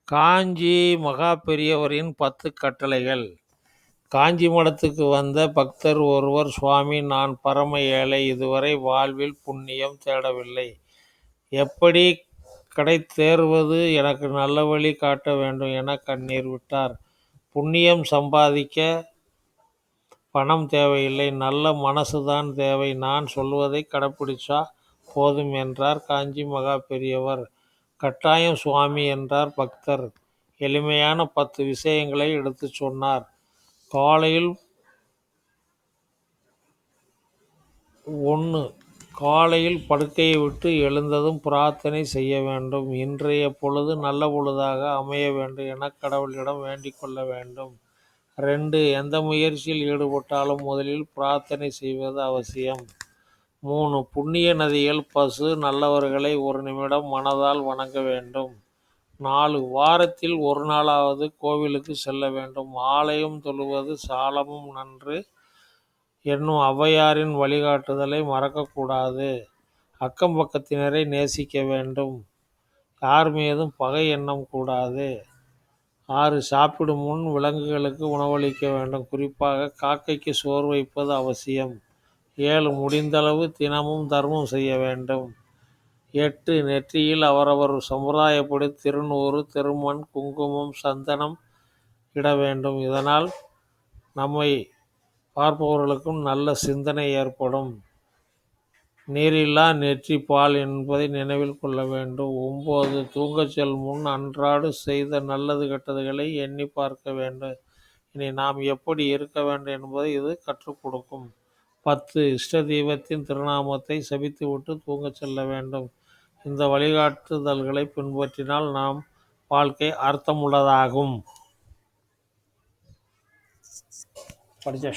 காஞ்சி மகா பெரியவரின் 10 கட்டளைகள். காஞ்சி மடத்துக்கு வந்த பக்தர் ஒருவர், சுவாமி, நான் பரம ஏழை, இதுவரை வாழ்வில் புண்ணியம் தேடவில்லை, எப்படி கடை தேர்வது, எனக்கு நல்ல வழி காட்ட வேண்டும் என கண்ணீர் விட்டார். புண்ணியம் சம்பாதிக்க பணம் தேவையில்லை, நல்ல மனசுதான் தேவை, நான் சொல்வதை கடைப்பிடிச்சா போதும் என்றார் காஞ்சி மகா பெரியவர். கட்டாயம் சுவாமி என்றார் பக்தர். எளிமையான 10 விஷயங்களை எடுத்து சொன்னார். காலையில் 1. காலையில் படுக்கையை விட்டு எழுந்ததும் பிரார்த்தனை செய்ய வேண்டும். இன்றைய பொழுது நல்ல பொழுதாக அமைய வேண்டும் என கடவுளிடம் வேண்டிக் கொள்ள வேண்டும். 2. எந்த முயற்சியில் ஈடுபட்டாலும் முதலில் பிரார்த்தனை செய்வது அவசியம். 3. புண்ணிய நதிகள், பசு, நல்லவர்களை ஒரு நிமிடம் மனதால் வணங்க வேண்டும். 4. வாரத்தில் ஒரு நாளாவது கோவிலுக்கு செல்ல வேண்டும். ஆலயம் தொழுவது சாலமும் நன்று என்னும் ஔவையாரின் வழிகாட்டுதலை மறக்கக்கூடாது. அக்கம் பக்கத்தினரை நேசிக்க வேண்டும். யார் மீதும் பகை எண்ணம் கூடாது. 6. சாப்பிடும் முன் விலங்குகளுக்கு உணவளிக்க வேண்டும். குறிப்பாக காக்கைக்கு சோறு வைப்பது அவசியம். 7. முடிந்தளவு தினமும் தர்மம் செய்ய வேண்டும். 8. நெற்றியில் அவரவர் சம்பிரதாயப்படி திருநூறு, திருமண், குங்குமம், சந்தனம் இட வேண்டும். இதனால் நம்மை பார்ப்பவர்களுக்கும் நல்ல சிந்தனை ஏற்படும். நீரில்லா நெற்றி பால் என்பதை நினைவில் கொள்ள வேண்டும். 9. தூங்கச் செல்லும் முன் அன்றாடு செய்த நல்லது கெட்டதுகளை எண்ணி பார்க்க வேண்டும். இனி நாம் எப்படி இருக்க வேண்டும் என்பதை இது கற்றுக் கொடுக்கும். 10. இஷ்ட தெய்வத்தின் திருநாமத்தை சபித்துவிட்டு தூங்கச் செல்ல வேண்டும். இந்த வழிகாட்டுதல்களை பின்பற்றினால் நாம் வாழ்க்கை அர்த்தமுள்ளதாகும். படிச்ச